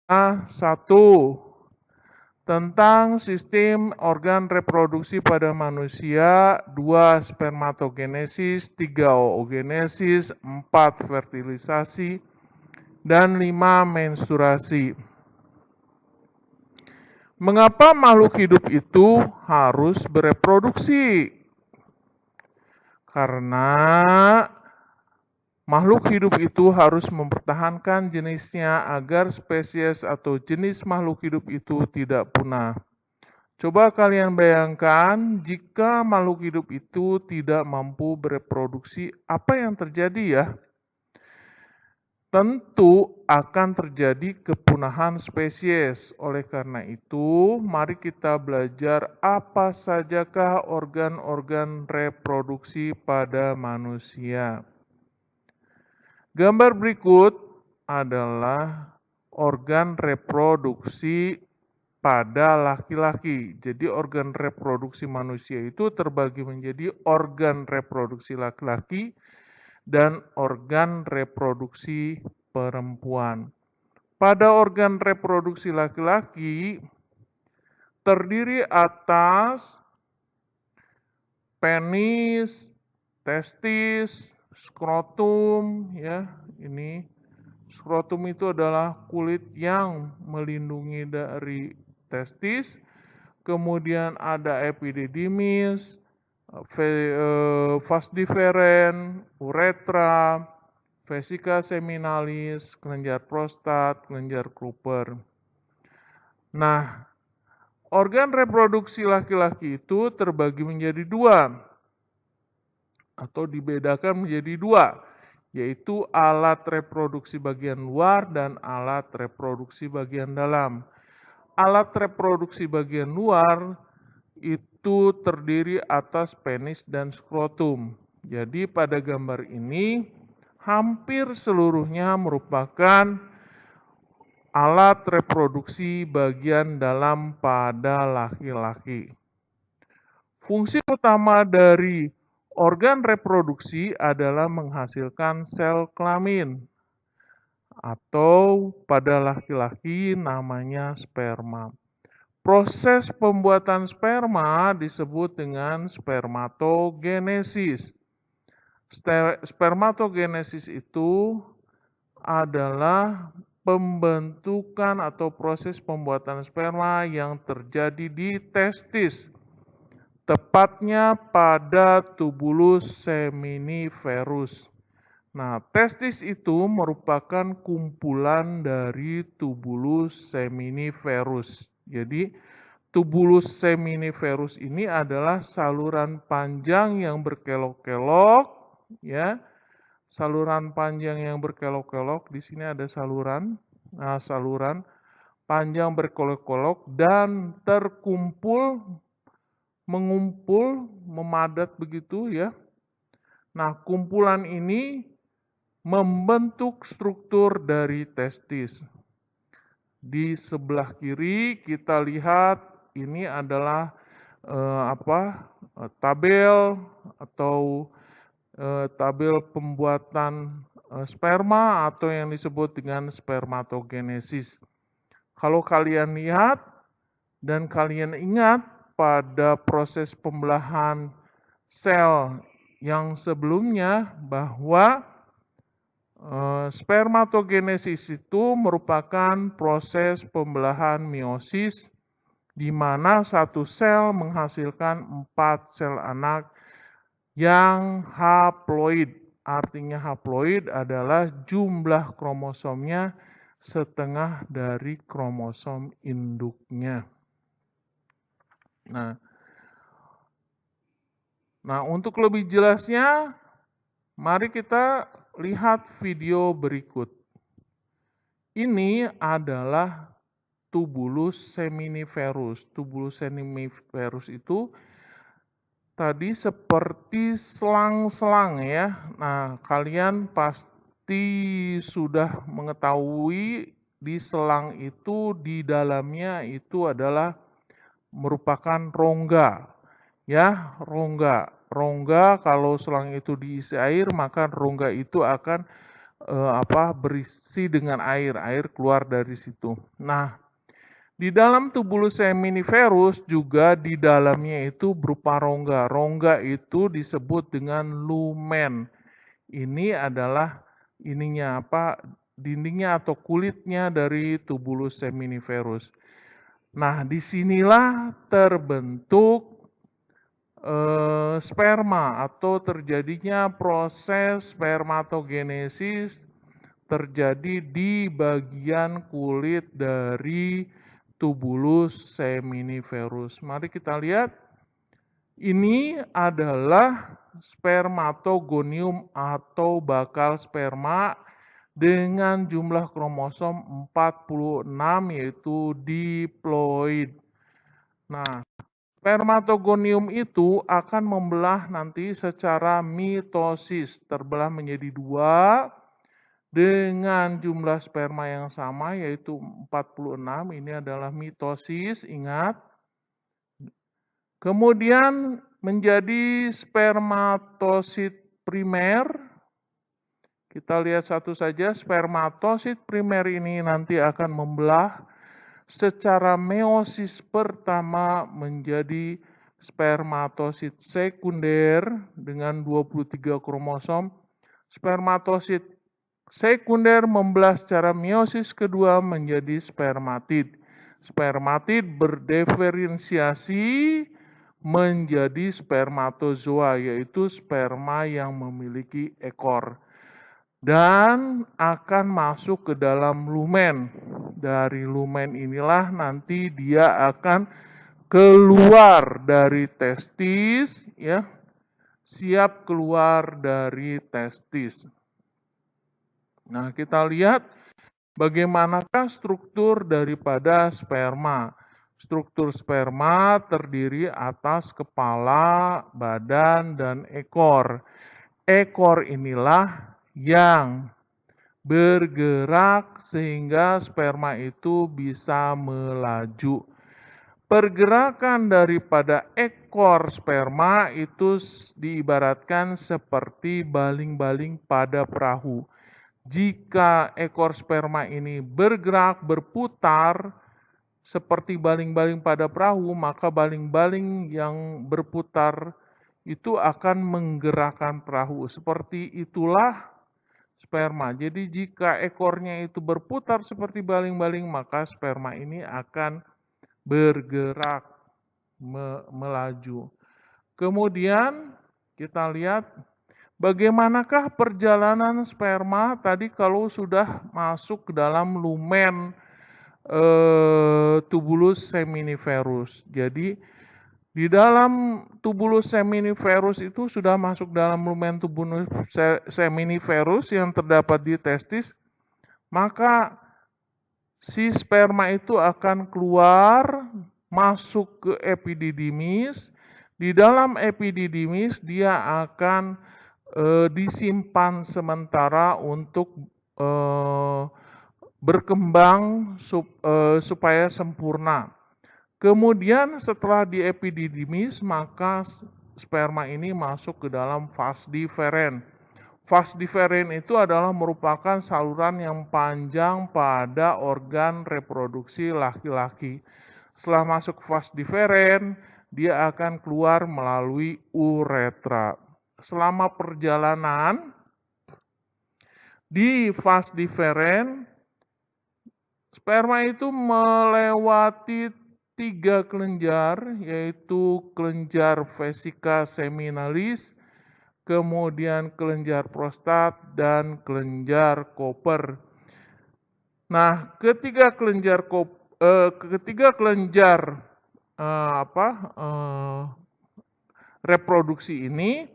1. Tentang sistem organ reproduksi pada manusia, 2. Spermatogenesis, 3. oogenesis, 4. Fertilisasi, dan 5. Menstruasi. Mengapa makhluk hidup itu harus bereproduksi? Karena makhluk hidup itu harus mempertahankan jenisnya agar spesies atau jenis makhluk hidup itu tidak punah. Coba kalian bayangkan jika makhluk hidup itu tidak mampu bereproduksi, apa yang terjadi ya? Tentu akan terjadi kepunahan spesies. Oleh karena itu, mari kita belajar apa sajakah organ-organ reproduksi pada manusia. Gambar berikut adalah organ reproduksi pada laki-laki. Jadi organ reproduksi manusia itu terbagi menjadi organ reproduksi laki-laki dan organ reproduksi perempuan. Pada organ reproduksi laki-laki terdiri atas penis, testis, skrotum, ya. Ini skrotum itu adalah kulit yang melindungi dari testis. Kemudian ada epididymis, vas deferens, uretra, vesika seminalis, kelenjar prostat, kelenjar Cooper. Nah, organ reproduksi laki-laki itu terbagi menjadi 2 atau dibedakan menjadi 2, yaitu alat reproduksi bagian luar dan alat reproduksi bagian dalam. Alat reproduksi bagian luar itu terdiri atas penis dan skrotum. Jadi pada gambar ini hampir seluruhnya merupakan alat reproduksi bagian dalam pada laki-laki. Fungsi utama dari organ reproduksi adalah menghasilkan sel kelamin atau pada laki-laki namanya sperma. Proses pembuatan sperma disebut dengan spermatogenesis. Spermatogenesis itu adalah pembentukan atau proses pembuatan sperma yang terjadi di testis, tepatnya pada tubulus seminiferus. Nah, testis itu merupakan kumpulan dari tubulus seminiferus. Jadi, tubulus seminiferus ini adalah saluran panjang yang berkelok-kelok, ya. Saluran panjang yang berkelok-kelok, di sini ada saluran. Nah, saluran panjang berkelok-kelok dan terkumpul, mengumpul, memadat begitu ya. Nah, kumpulan ini membentuk struktur dari testis. Di sebelah kiri kita lihat ini adalah tabel atau tabel pembuatan sperma atau yang disebut dengan spermatogenesis. Kalau kalian lihat dan kalian ingat pada proses pembelahan sel yang sebelumnya bahwa spermatogenesis itu merupakan proses pembelahan meiosis di mana satu sel menghasilkan 4 sel anak yang haploid. Artinya haploid adalah jumlah kromosomnya setengah dari kromosom induknya. Nah, untuk lebih jelasnya, mari kita lihat video berikut. Ini adalah tubulus seminiferus. Tubulus seminiferus itu tadi seperti selang-selang ya. Nah, kalian pasti sudah mengetahui di selang itu di dalamnya itu adalah merupakan rongga. Ya, rongga. Rongga kalau selang itu diisi air, maka rongga itu akan berisi dengan air keluar dari situ. Nah, di dalam tubulus seminiferus juga di dalamnya itu berupa rongga. Rongga itu disebut dengan lumen. Ini adalah dindingnya atau kulitnya dari tubulus seminiferus. Nah, disinilah terbentuk sperma atau terjadinya proses spermatogenesis terjadi di bagian kulit dari tubulus seminiferus. Mari kita lihat. Ini adalah spermatogonium atau bakal sperma dengan jumlah kromosom 46 yaitu diploid. Nah, spermatogonium itu akan membelah nanti secara mitosis, terbelah menjadi 2 dengan jumlah sperma yang sama yaitu 46. Ini adalah mitosis, ingat. Kemudian menjadi spermatosit primer. Kita lihat satu saja, spermatosit primer ini nanti akan membelah secara meiosis pertama menjadi spermatosit sekunder dengan 23 kromosom. Spermatosit sekunder membelah secara meiosis kedua menjadi spermatid. Spermatid berdiferensiasi menjadi spermatozoa, yaitu sperma yang memiliki ekor. Dan akan masuk ke dalam lumen. Dari lumen inilah nanti dia akan keluar dari testis, ya, siap keluar dari testis. Nah, kita lihat bagaimanakah struktur daripada sperma. Struktur sperma terdiri atas kepala, badan, dan ekor. Ekor inilah yang bergerak sehingga sperma itu bisa melaju. Pergerakan daripada ekor sperma itu diibaratkan seperti baling-baling pada perahu. Jika ekor sperma ini bergerak, berputar, seperti baling-baling pada perahu, maka baling-baling yang berputar itu akan menggerakkan perahu. Seperti itulah sperma. Jadi jika ekornya itu berputar seperti baling-baling, maka sperma ini akan bergerak, melaju. Kemudian kita lihat bagaimanakah perjalanan sperma tadi kalau sudah masuk ke dalam lumen tubulus seminiferus. Jadi di dalam tubulus seminiferus itu sudah masuk dalam lumen tubulus seminiferus yang terdapat di testis, maka si sperma itu akan keluar masuk ke epididymis. Di dalam epididymis dia akan disimpan sementara untuk berkembang supaya sempurna. Kemudian setelah di epididymis, maka sperma ini masuk ke dalam vas differens. Vas differens itu adalah merupakan saluran yang panjang pada organ reproduksi laki-laki. Setelah masuk vas differens, dia akan keluar melalui uretra. Selama perjalanan di vas differens, sperma itu melewati 3 kelenjar, yaitu kelenjar vesika seminalis, kemudian kelenjar prostat, dan kelenjar Koper. Nah, ketiga kelenjar reproduksi ini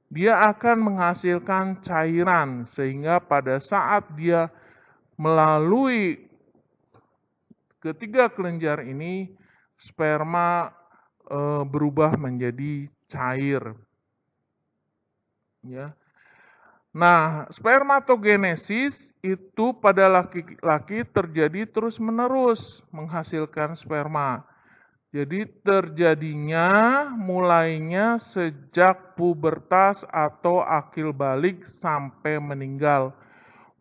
dia akan menghasilkan cairan, sehingga pada saat dia melalui ketiga kelenjar ini, sperma berubah menjadi cair. Ya. Nah, spermatogenesis itu pada laki-laki terjadi terus-menerus menghasilkan sperma. Jadi terjadinya mulainya sejak pubertas atau akil balik sampai meninggal.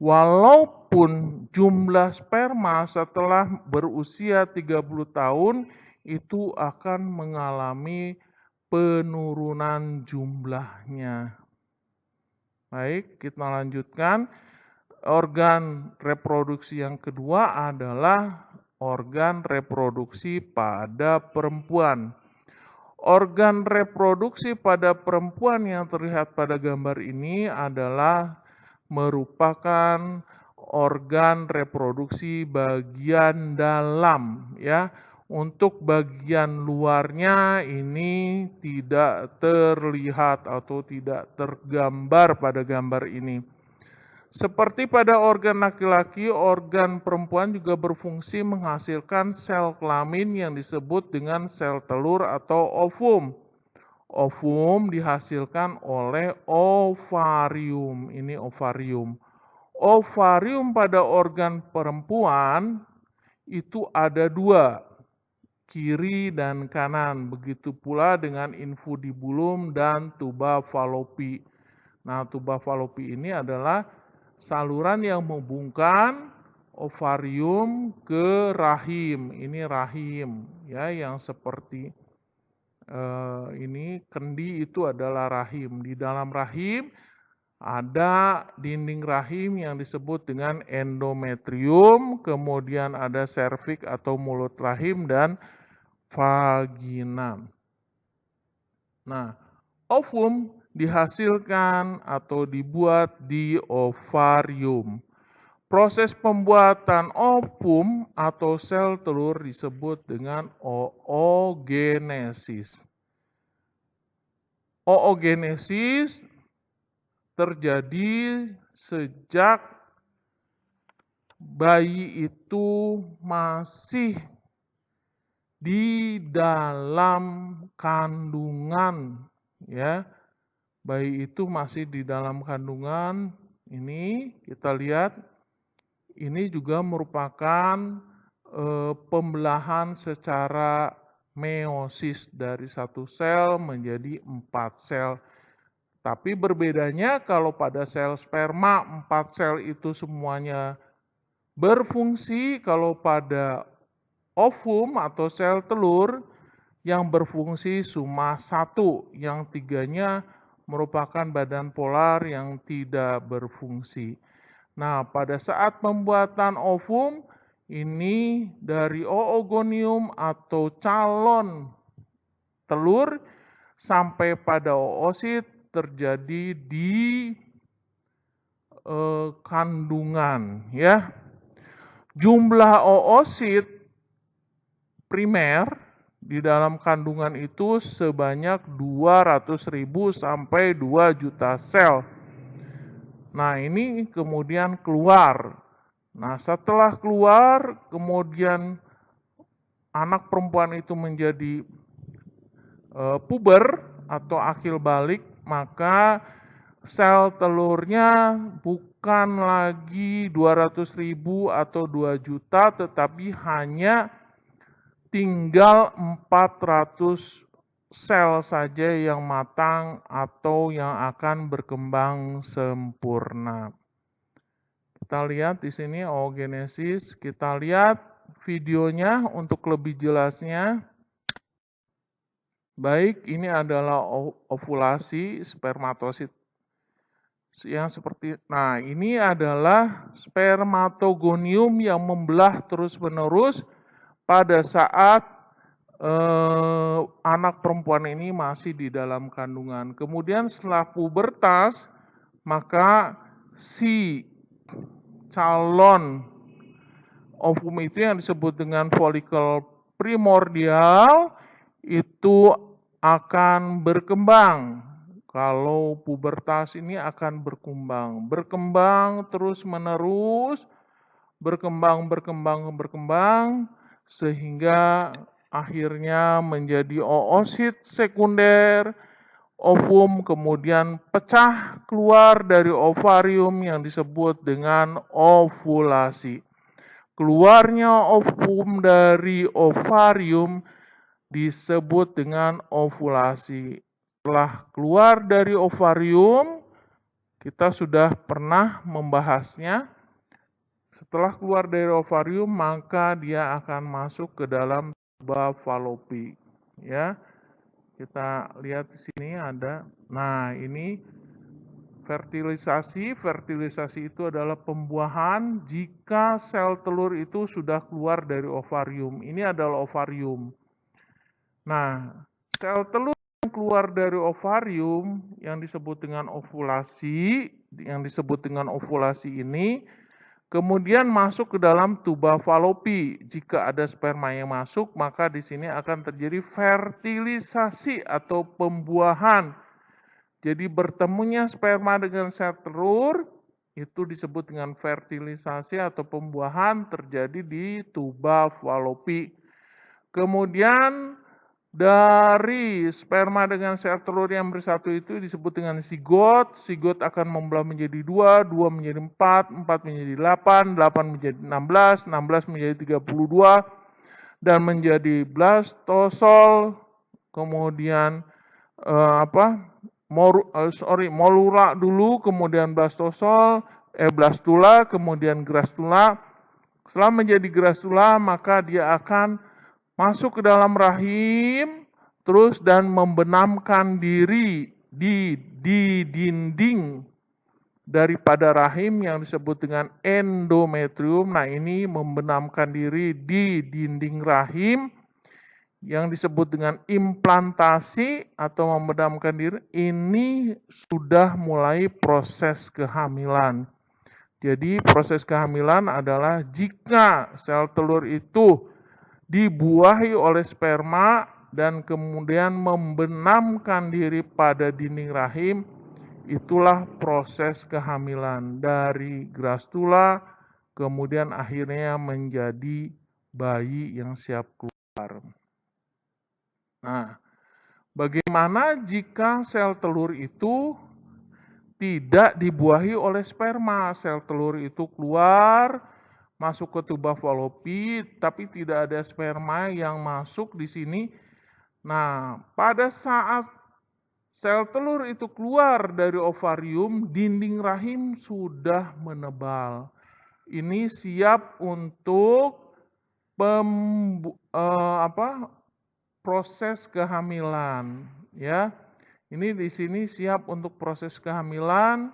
Walaupun jumlah sperma setelah berusia 30 tahun itu akan mengalami penurunan jumlahnya. Baik, kita lanjutkan. Organ reproduksi yang kedua adalah organ reproduksi pada perempuan. Organ reproduksi pada perempuan yang terlihat pada gambar ini adalah merupakan organ reproduksi bagian dalam, ya. Untuk bagian luarnya ini tidak terlihat atau tidak tergambar pada gambar ini. Seperti pada organ laki-laki, organ perempuan juga berfungsi menghasilkan sel kelamin yang disebut dengan sel telur atau ovum. Ovum dihasilkan oleh ovarium. Ini ovarium. Ovarium pada organ perempuan itu ada dua, kiri dan kanan. Begitu pula dengan infundibulum dan tuba falopi. Nah, tuba falopi ini adalah saluran yang menghubungkan ovarium ke rahim. Ini rahim, ya, yang seperti ini kendi itu adalah rahim. Di dalam rahim ada dinding rahim yang disebut dengan endometrium, kemudian ada serviks atau mulut rahim dan vagina. Nah, ovum dihasilkan atau dibuat di ovarium. Proses pembuatan ovum atau sel telur disebut dengan oogenesis. Oogenesis terjadi sejak bayi itu masih di dalam kandungan, ya. Bayi itu masih di dalam kandungan. Ini kita lihat, ini juga merupakan pembelahan secara meiosis dari satu sel menjadi 4 sel. Tapi berbedanya kalau pada sel sperma 4 sel itu semuanya berfungsi, kalau pada ovum atau sel telur yang berfungsi cuma 1, yang 3-nya merupakan badan polar yang tidak berfungsi. Nah, pada saat pembuatan ovum ini dari oogonium atau calon telur sampai pada oosit terjadi di kandungan, ya. Jumlah oosit primer di dalam kandungan itu sebanyak 200.000 sampai 2 juta sel. Nah, ini kemudian keluar. Nah, setelah keluar, kemudian anak perempuan itu menjadi puber atau akil balik, maka sel telurnya bukan lagi 200.000 atau 2 juta, tetapi hanya tinggal 400 sel saja yang matang atau yang akan berkembang sempurna. Kita lihat di sini oogenesis, kita lihat videonya untuk lebih jelasnya. Baik, ini adalah ovulasi spermatosit yang seperti, nah ini adalah spermatogonium yang membelah terus-menerus pada saat anak perempuan ini masih di dalam kandungan. Kemudian setelah pubertas, maka si calon ovum itu yang disebut dengan folikel primordial itu akan berkembang. Kalau pubertas ini akan berkembang terus-menerus, berkembang sehingga akhirnya menjadi oosit sekunder, ovum kemudian pecah keluar dari ovarium yang disebut dengan ovulasi. Keluarnya ovum dari ovarium disebut dengan ovulasi. Setelah keluar dari ovarium, Kita sudah pernah membahasnya. Setelah keluar dari ovarium, maka dia akan masuk ke dalam tuba falopi. Ya, kita lihat di sini ada. Nah, ini fertilisasi. Fertilisasi itu adalah pembuahan jika sel telur itu sudah keluar dari ovarium. Ini adalah ovarium. Nah, sel telur yang keluar dari ovarium yang disebut dengan ovulasi, ini kemudian masuk ke dalam tuba falopi. Jika ada sperma yang masuk, maka di sini akan terjadi fertilisasi atau pembuahan. Jadi bertemunya sperma dengan sel telur itu disebut dengan fertilisasi atau pembuahan terjadi di tuba falopi. Kemudian dari sperma dengan sel telur yang bersatu itu disebut dengan zigot. Zigot akan membelah menjadi 2, 2 menjadi 4, 4 menjadi 8, 8 menjadi 16, 16 menjadi 32, dan menjadi blastosol. Kemudian molura dulu, kemudian blastula, kemudian grastula. Setelah menjadi grastula, maka dia akan masuk ke dalam rahim, terus dan membenamkan diri di dinding daripada rahim yang disebut dengan endometrium. Nah, ini membenamkan diri di dinding rahim yang disebut dengan implantasi atau membenamkan diri. Ini sudah mulai proses kehamilan. Jadi proses kehamilan adalah jika sel telur itu dibuahi oleh sperma dan kemudian membenamkan diri pada dinding rahim, itulah proses kehamilan dari grastula, kemudian akhirnya menjadi bayi yang siap keluar. Nah, bagaimana jika sel telur itu tidak dibuahi oleh sperma? Sel telur itu keluar, masuk ke tuba falopi, tapi tidak ada sperma yang masuk di sini. Nah, pada saat sel telur itu keluar dari ovarium, dinding rahim sudah menebal. Ini siap untuk proses kehamilan, ya. Ini di sini siap untuk proses kehamilan.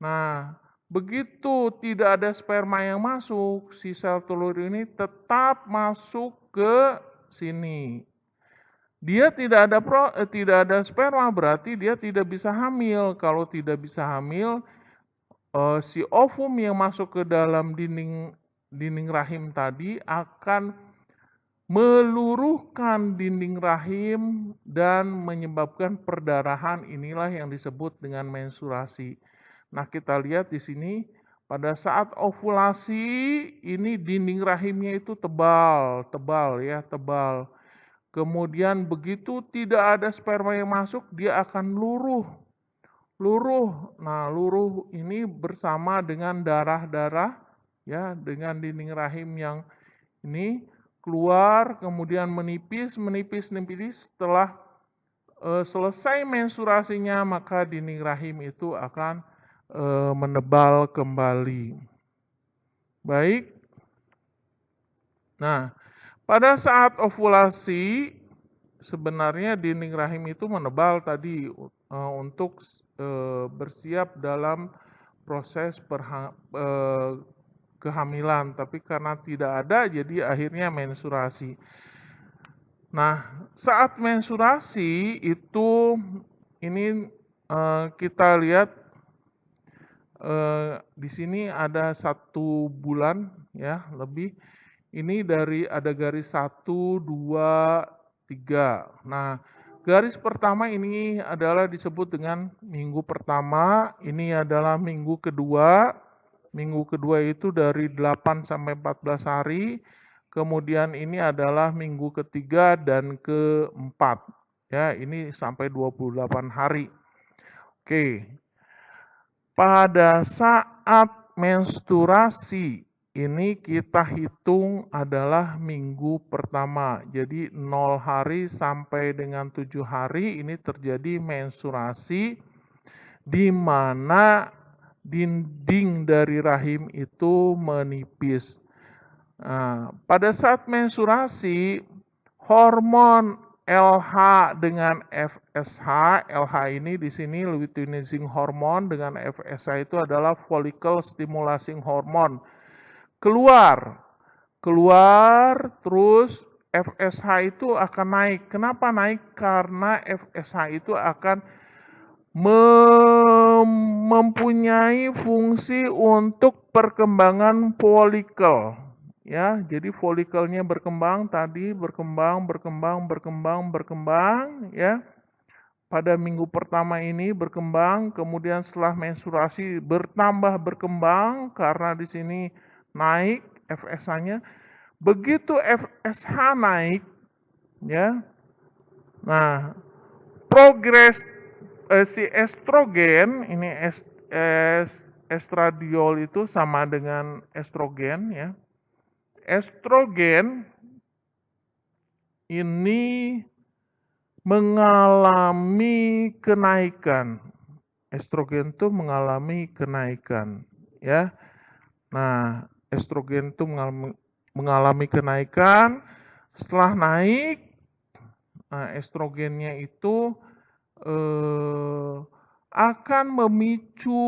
Nah, begitu tidak ada sperma yang masuk, si sel telur ini tetap masuk ke sini. Dia tidak ada sperma, berarti dia tidak bisa hamil. Kalau tidak bisa hamil, si ovum yang masuk ke dalam dinding rahim tadi akan meluruhkan dinding rahim dan menyebabkan perdarahan. Inilah yang disebut dengan menstruasi. Nah, kita lihat di sini pada saat ovulasi ini dinding rahimnya itu tebal. Kemudian begitu tidak ada sperma yang masuk, dia akan luruh. Nah, luruh ini bersama dengan darah-darah, ya, dengan dinding rahim yang ini keluar, kemudian menipis. Setelah selesai menstruasinya, maka dinding rahim itu akan menebal kembali. Baik. Nah, pada saat ovulasi sebenarnya dinding rahim itu menebal tadi untuk bersiap dalam proses kehamilan, tapi karena tidak ada jadi akhirnya menstruasi. Nah, saat menstruasi itu ini kita lihat di sini ada 1 bulan, ya, lebih. Ini dari ada garis 1, 2, 3. Nah, garis pertama ini adalah disebut dengan minggu pertama, ini adalah minggu kedua. Minggu kedua itu dari 8 sampai 14 hari. Kemudian ini adalah minggu ketiga dan keempat. Ya, ini sampai 28 hari. Oke. Pada saat menstruasi ini kita hitung adalah minggu pertama. Jadi 0 hari sampai dengan 7 hari ini terjadi menstruasi. di mana dinding dari rahim itu menipis. Nah, pada saat menstruasi, hormon LH dengan FSH, LH ini di sini luteinizing hormone dengan FSH itu adalah follicle stimulating hormone. Keluar, terus FSH itu akan naik. Kenapa naik? Karena FSH itu akan mempunyai fungsi untuk perkembangan folikel. Ya, jadi folikelnya berkembang tadi, berkembang, ya. Pada minggu pertama ini berkembang, kemudian setelah menstruasi berkembang karena di sini naik FSH-nya. Begitu FSH naik, ya. Nah, progres si estrogen ini estradiol itu sama dengan estrogen, ya. Estrogen ini mengalami kenaikan. Estrogen itu mengalami kenaikan, ya. Nah, estrogen itu mengalami kenaikan. Setelah naik, nah, estrogennya itu akan memicu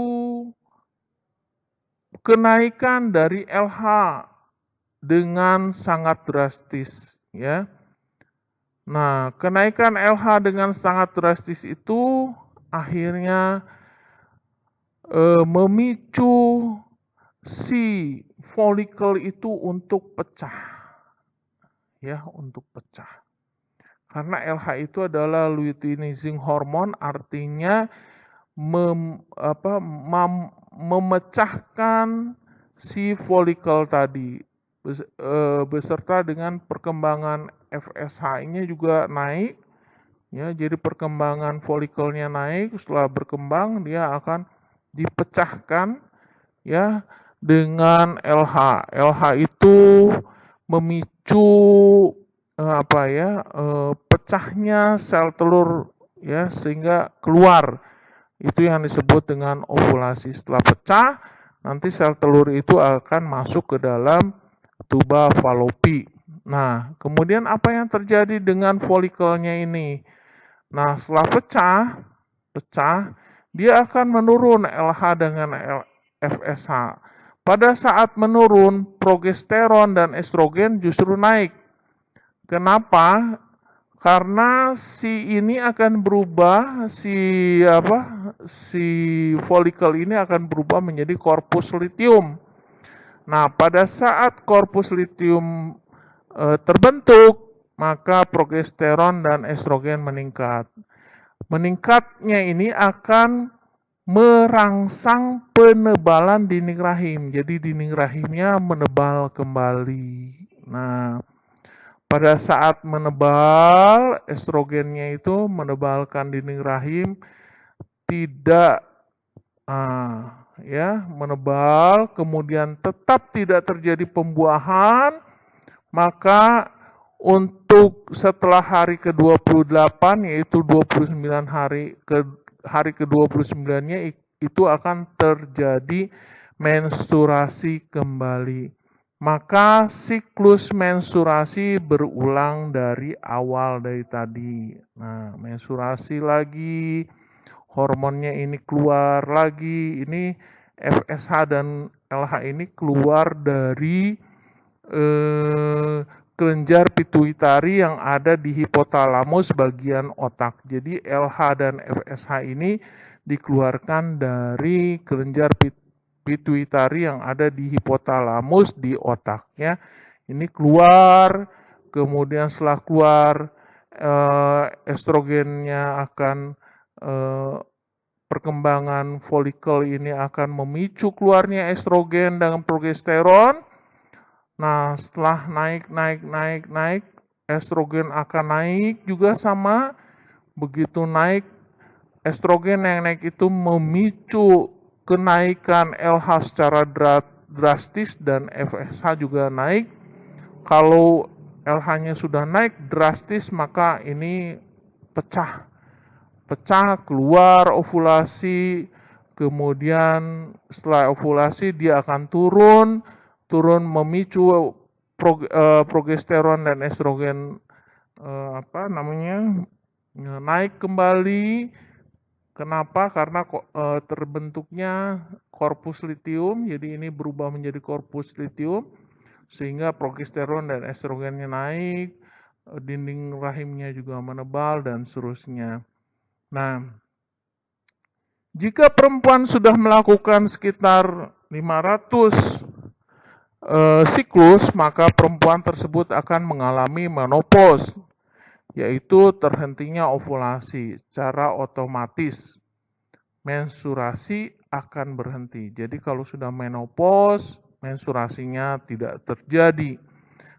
kenaikan dari LH dengan sangat drastis, ya. Nah, kenaikan LH dengan sangat drastis itu akhirnya memicu si folikel itu untuk pecah, ya, untuk pecah. Karena LH itu adalah luteinizing hormone, artinya memecahkan si folikel tadi, beserta dengan perkembangan FSH-nya juga naik, ya. Jadi perkembangan folikelnya naik. Setelah berkembang dia akan dipecahkan, ya, dengan LH. LH itu memicu pecahnya sel telur, ya, sehingga keluar. Itu yang disebut dengan ovulasi. Setelah pecah, nanti sel telur itu akan masuk ke dalam tuba falopi. Nah, kemudian apa yang terjadi dengan folikelnya ini? Nah, setelah pecah, dia akan menurun LH dengan FSH. Pada saat menurun, progesteron dan estrogen justru naik. Kenapa? Karena si ini akan berubah, si folikel ini akan berubah menjadi korpus luteum. Nah, pada saat korpus luteum terbentuk, maka progesteron dan estrogen meningkat. Meningkatnya ini akan merangsang penebalan dinding rahim. Jadi dinding rahimnya menebal kembali. Nah, pada saat menebal, estrogennya itu menebalkan dinding rahim, tidak menebal, kemudian tetap tidak terjadi pembuahan, maka untuk setelah hari ke-28, yaitu 29 hari ke-29-nya itu akan terjadi menstruasi kembali. Maka siklus menstruasi berulang dari awal dari tadi. Nah, menstruasi lagi, hormonnya ini keluar lagi, ini FSH dan LH ini keluar dari kelenjar pituitari yang ada di hipotalamus bagian otak. Jadi LH dan FSH ini dikeluarkan dari kelenjar pituitari yang ada di hipotalamus di otaknya. Ini keluar, kemudian setelah keluar estrogennya akan perkembangan folikel ini akan memicu keluarnya estrogen dan progesteron. Nah, setelah naik, estrogen akan naik juga sama. Begitu naik, estrogen yang naik itu memicu kenaikan LH secara drastis dan FSH juga naik. Kalau LH-nya sudah naik drastis, maka ini pecah. pecah, keluar ovulasi, kemudian setelah ovulasi dia akan turun memicu progesteron dan estrogen naik kembali. Kenapa? Karena terbentuknya korpus luteum, jadi ini berubah menjadi korpus luteum, sehingga progesteron dan estrogennya naik, dinding rahimnya juga menebal, dan seterusnya. Nah, jika perempuan sudah melakukan sekitar 500 siklus, maka perempuan tersebut akan mengalami menopause, yaitu terhentinya ovulasi secara otomatis. Menstruasi akan berhenti. Jadi kalau sudah menopause, menstruasinya tidak terjadi.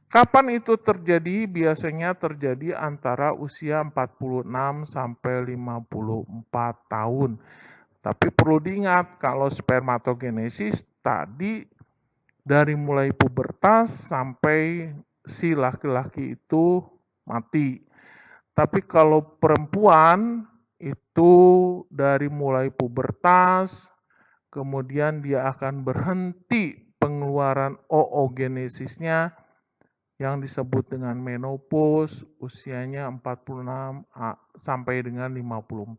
Kapan itu terjadi? Biasanya terjadi antara usia 46 sampai 54 tahun. Tapi perlu diingat kalau spermatogenesis tadi dari mulai pubertas sampai si laki-laki itu mati. Tapi kalau perempuan itu dari mulai pubertas, kemudian dia akan berhenti pengeluaran oogenesisnya yang disebut dengan menopause, usianya 46 sampai dengan 54.